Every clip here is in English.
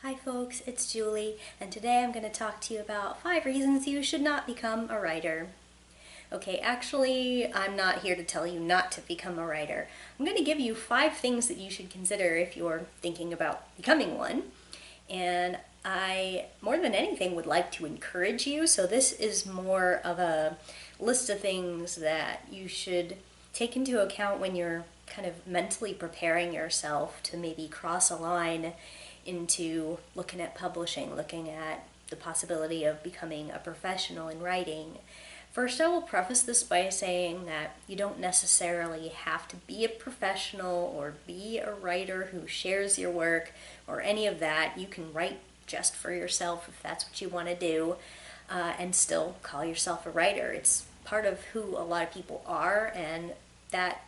Hi folks, it's Julie, and today I'm going to talk to you about 5 reasons you should not become a writer. Okay, actually, I'm not here to tell you not to become a writer. I'm going to give you 5 things that you should consider if you're thinking about becoming one. And I, more than anything, would like to encourage you, so this is more of a list of things that you should take into account when you're kind of mentally preparing yourself to maybe cross a line into looking at publishing, looking at the possibility of becoming a professional in writing. First, I will preface this by saying that you don't necessarily have to be a professional or be a writer who shares your work or any of that. You can write just for yourself if that's what you want to do, and still call yourself a writer. It's part of who a lot of people are, and that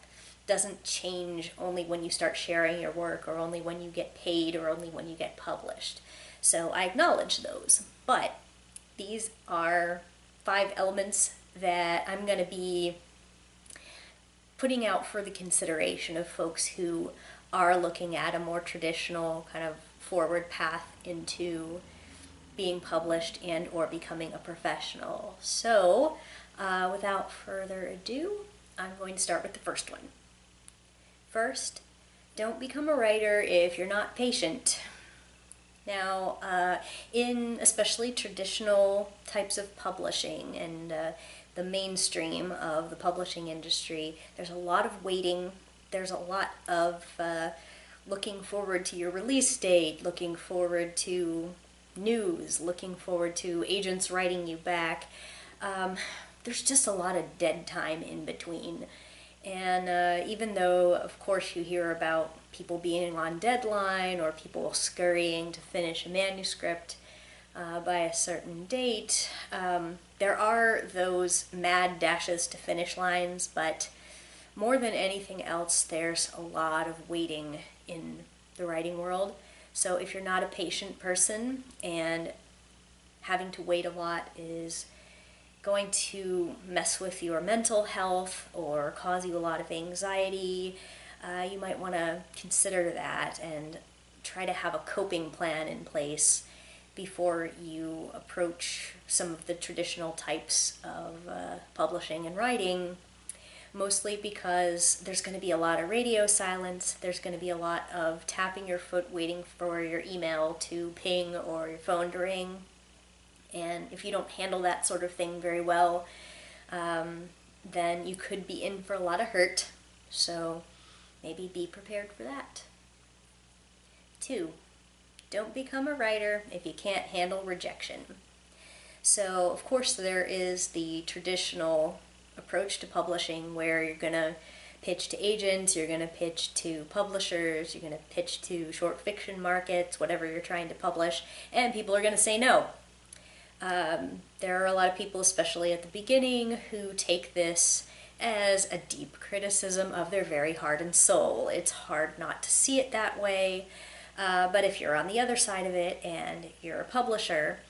doesn't change only when you start sharing your work or only when you get paid or only when you get published. So I acknowledge those, but these are 5 elements that I'm going to be putting out for the consideration of folks who are looking at a more traditional kind of forward path into being published and or becoming a professional. So without further ado, I'm going to start with the first one. First, don't become a writer if you're not patient. Now, in especially traditional types of publishing and the mainstream of the publishing industry, there's a lot of waiting. There's a lot of looking forward to your release date, looking forward to news, looking forward to agents writing you back. There's just a lot of dead time in between. And even though, of course, you hear about people being on deadline or people scurrying to finish a manuscript by a certain date, there are those mad dashes to finish lines, but more than anything else, there's a lot of waiting in the writing world. So if you're not a patient person and having to wait a lot is going to mess with your mental health or cause you a lot of anxiety, you might want to consider that and try to have a coping plan in place before you approach some of the traditional types of publishing and writing, mostly because there's going to be a lot of radio silence, there's going to be a lot of tapping your foot waiting for your email to ping or your phone to ring. And if you don't handle that sort of thing very well, then you could be in for a lot of hurt. So maybe be prepared for that. 2, don't become a writer if you can't handle rejection. So of course there is the traditional approach to publishing where you're going to pitch to agents, you're going to pitch to publishers, you're going to pitch to short fiction markets, whatever you're trying to publish, and people are going to say no. There are a lot of people, especially at the beginning, who take this as a deep criticism of their very heart and soul. It's hard not to see it that way, but if you're on the other side of it and you're a publisher,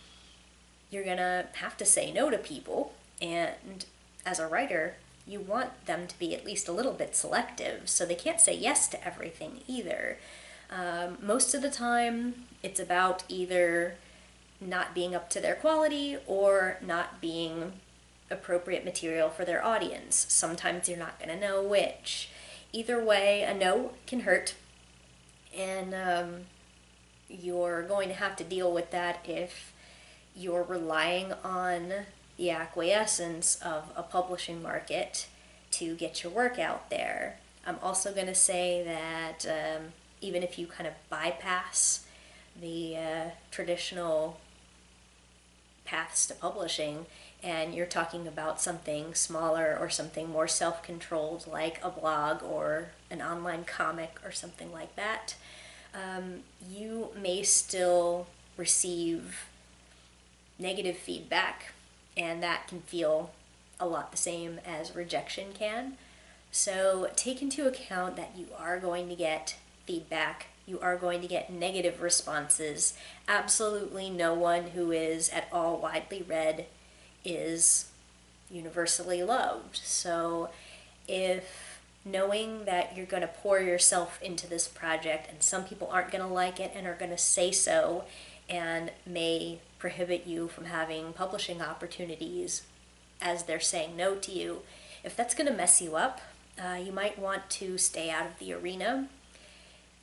you're gonna have to say no to people, and as a writer, you want them to be at least a little bit selective, so they can't say yes to everything either. Most of the time, it's about either not being up to their quality or not being appropriate material for their audience. Sometimes you're not going to know which. Either way, a no can hurt, and you're going to have to deal with that if you're relying on the acquiescence of a publishing market to get your work out there. I'm also going to say that even if you kind of bypass the traditional paths to publishing and you're talking about something smaller or something more self-controlled like a blog or an online comic or something like that, you may still receive negative feedback, and that can feel a lot the same as rejection can. So take into account that you are going to get feedback, you are going to get negative responses. Absolutely no one who is at all widely read is universally loved. So if knowing that you're going to pour yourself into this project and some people aren't going to like it and are going to say so and may prohibit you from having publishing opportunities as they're saying no to you, if that's going to mess you up, you might want to stay out of the arena.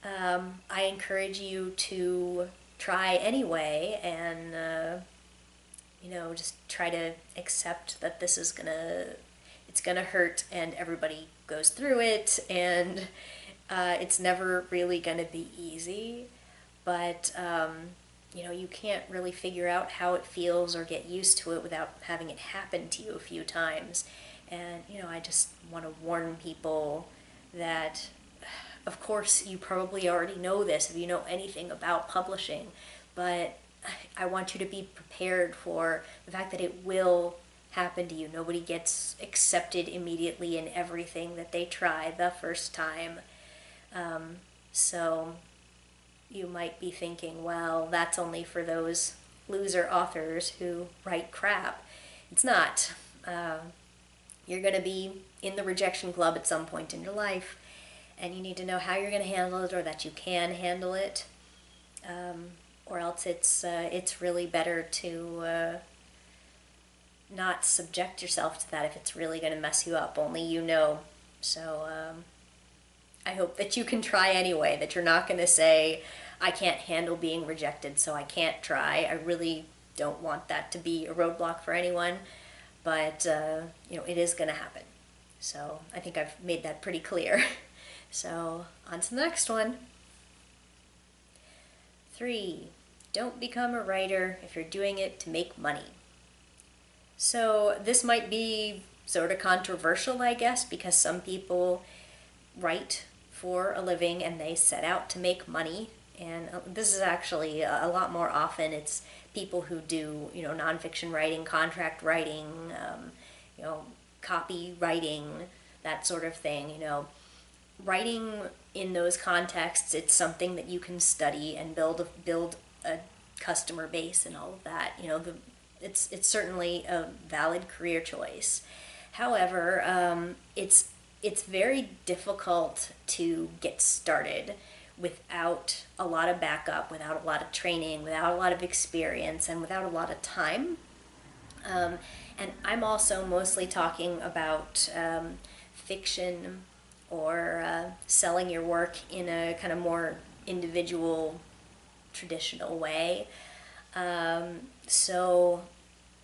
I encourage you to try anyway and just try to accept that this is it's gonna hurt and everybody goes through it and it's never really gonna be easy, but you can't really figure out how it feels or get used to it without having it happen to you a few times. And I just want to warn people that, of course, you probably already know this if you know anything about publishing, but I want you to be prepared for the fact that it will happen to you. Nobody gets accepted immediately in everything that they try the first time. So you might be thinking, well, that's only for those loser authors who write crap. It's not. You're going to be in the rejection club at some point in your life, and you need to know how you're going to handle it, or that you can handle it, or else it's really better to not subject yourself to that if it's really going to mess you up. Only you know. So I hope that you can try anyway, that you're not going to say, I can't handle being rejected, so I can't try. I really don't want that to be a roadblock for anyone, but it is going to happen. So I think I've made that pretty clear. So on to the next one. 3, don't become a writer if you're doing it to make money. So this might be sort of controversial, I guess, because some people write for a living and they set out to make money. And this is actually a lot more often. It's people who do, nonfiction writing, contract writing, copywriting, that sort of thing. Writing in those contexts, it's something that you can study and build a customer base and all of that. It's certainly a valid career choice. However, it's very difficult to get started without a lot of backup, without a lot of training, without a lot of experience, and without a lot of time. And I'm also mostly talking about fiction or selling your work in a kind of more individual, traditional way. So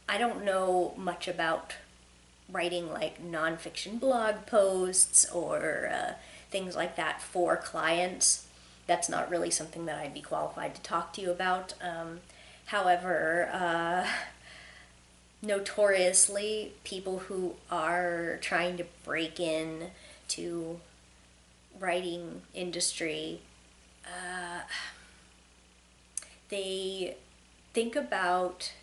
I don't know much about writing like nonfiction blog posts or things like that for clients. That's not really something that I'd be qualified to talk to you about. However, notoriously, people who are trying to break in to writing industry, they think about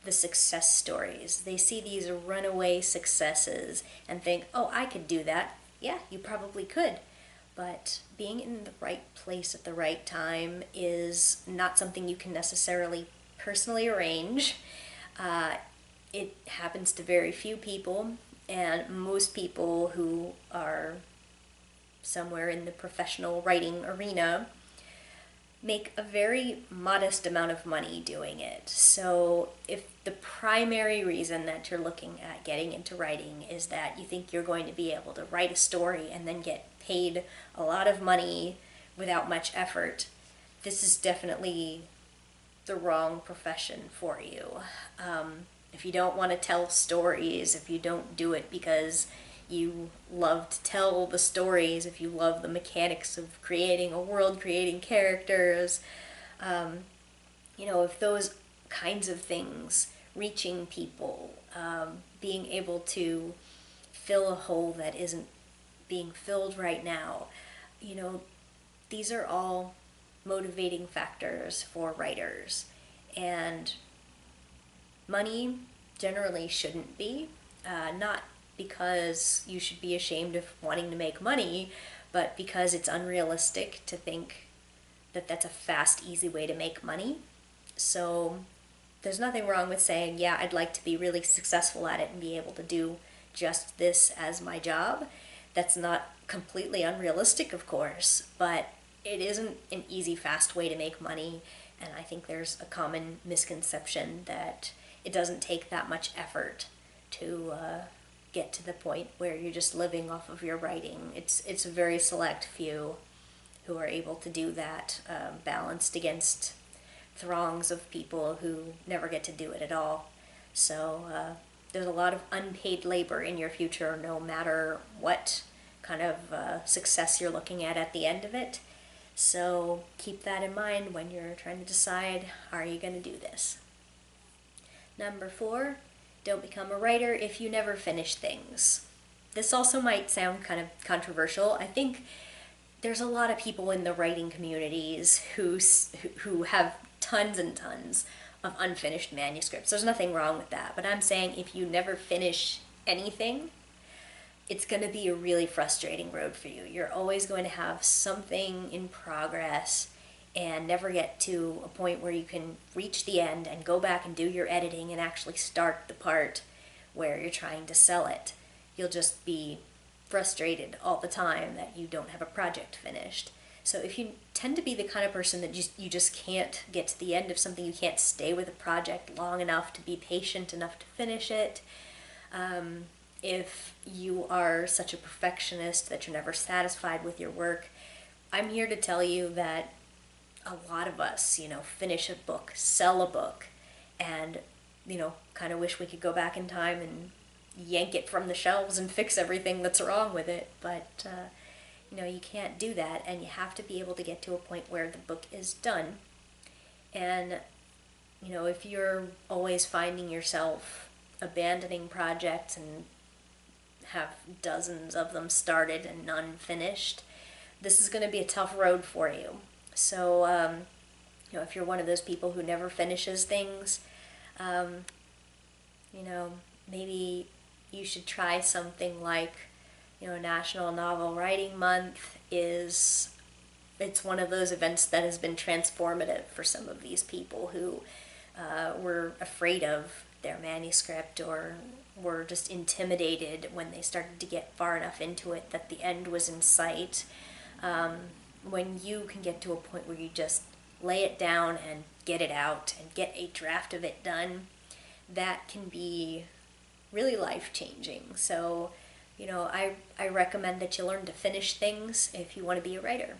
the success stories. They see these runaway successes and think, oh, I could do that. Yeah, you probably could. But being in the right place at the right time is not something you can necessarily personally arrange. It happens to very few people, and most people who are somewhere in the professional writing arena make a very modest amount of money doing it. So if the primary reason that you're looking at getting into writing is that you think you're going to be able to write a story and then get paid a lot of money without much effort, this is definitely the wrong profession for you. If you don't want to tell stories, if you don't do it because you love to tell the stories, if you love the mechanics of creating a world, creating characters, if those kinds of things, reaching people, being able to fill a hole that isn't being filled right now, these are all motivating factors for writers. And money generally shouldn't be, not because you should be ashamed of wanting to make money, but because it's unrealistic to think that that's a fast, easy way to make money. So there's nothing wrong with saying, yeah, I'd like to be really successful at it and be able to do just this as my job. That's not completely unrealistic, of course, but it isn't an easy, fast way to make money. And I think there's a common misconception that it doesn't take that much effort to get to the point where you're just living off of your writing. It's a very select few who are able to do that, balanced against throngs of people who never get to do it at all. So there's a lot of unpaid labor in your future, no matter what kind of success you're looking at the end of it. So keep that in mind when you're trying to decide, are you going to do this? Number 4, don't become a writer if you never finish things. This also might sound kind of controversial. I think there's a lot of people in the writing communities who have tons and tons of unfinished manuscripts. There's nothing wrong with that, but I'm saying if you never finish anything, it's going to be a really frustrating road for you. You're always going to have something in progress and never get to a point where you can reach the end and go back and do your editing and actually start the part where you're trying to sell it. You'll just be frustrated all the time that you don't have a project finished. So if you tend to be the kind of person that you just can't get to the end of something, you can't stay with a project long enough to be patient enough to finish it, if you are such a perfectionist that you're never satisfied with your work, I'm here to tell you that a lot of us, finish a book, sell a book, and, kind of wish we could go back in time and yank it from the shelves and fix everything that's wrong with it. But, you can't do that, and you have to be able to get to a point where the book is done. And, if you're always finding yourself abandoning projects and have dozens of them started and none finished, this is going to be a tough road for you. So, if you're one of those people who never finishes things, maybe you should try something like, National Novel Writing Month it's one of those events that has been transformative for some of these people who were afraid of their manuscript or were just intimidated when they started to get far enough into it that the end was in sight. When you can get to a point where you just lay it down and get it out and get a draft of it done, that can be really life-changing. So, I recommend that you learn to finish things if you want to be a writer.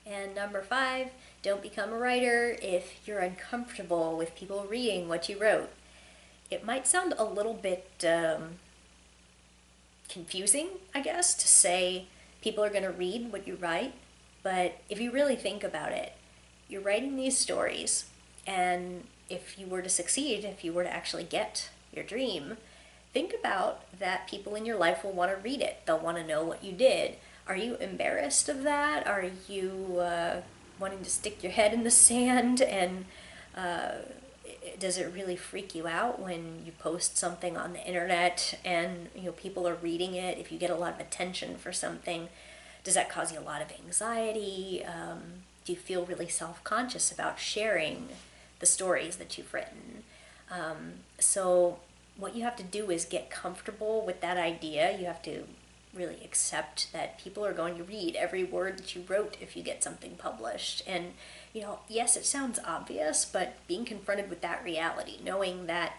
And number 5, don't become a writer if you're uncomfortable with people reading what you wrote. It might sound a little bit confusing, I guess, to say people are going to read what you write, but if you really think about it, you're writing these stories, and if you were to succeed, if you were to actually get your dream, think about that people in your life will want to read it. They'll want to know what you did. Are you embarrassed of that? Are you wanting to stick your head in the sand? And does it really freak you out when you post something on the internet and people are reading it? If you get a lot of attention for something, does that cause you a lot of anxiety? Do you feel really self-conscious about sharing the stories that you've written? So what you have to do is get comfortable with that idea. You have to really accept that people are going to read every word that you wrote if you get something published. And, yes, it sounds obvious, but being confronted with that reality, knowing that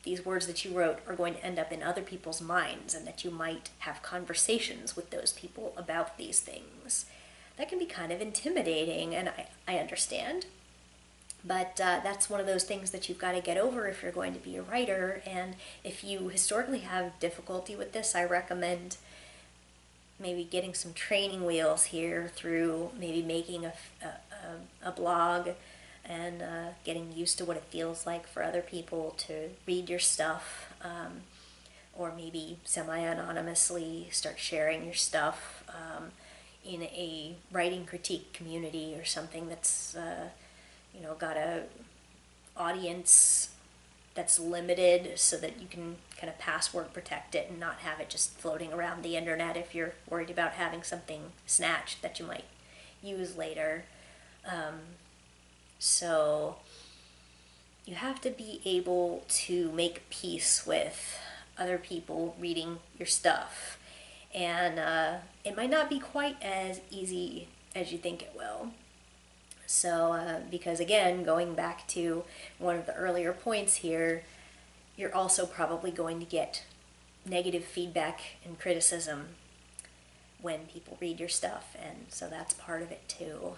these words that you wrote are going to end up in other people's minds and that you might have conversations with those people about these things, that can be kind of intimidating, and I understand. But that's one of those things that you've got to get over if you're going to be a writer. And if you historically have difficulty with this, I recommend maybe getting some training wheels here through maybe making a blog and getting used to what it feels like for other people to read your stuff, or maybe semi-anonymously start sharing your stuff in a writing critique community or something that's got a audience that's limited so that you can kind of password protect it and not have it just floating around the internet if you're worried about having something snatched that you might use later. So you have to be able to make peace with other people reading your stuff. and it might not be quite as easy as you think it will. So, because again, going back to one of the earlier points here, you're also probably going to get negative feedback and criticism when people read your stuff, and so that's part of it too.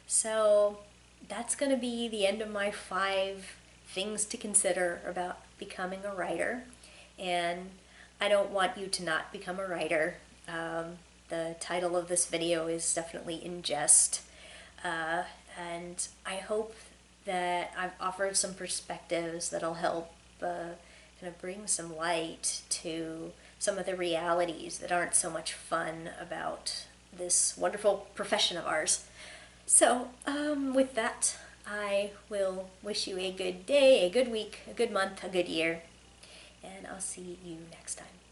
So that's going to be the end of my 5 things to consider about becoming a writer, and I don't want you to not become a writer. The title of this video is definitely in jest, and I hope that I've offered some perspectives that'll help kind of bring some light to some of the realities that aren't so much fun about this wonderful profession of ours. So, with that, I will wish you a good day, a good week, a good month, a good year, and I'll see you next time.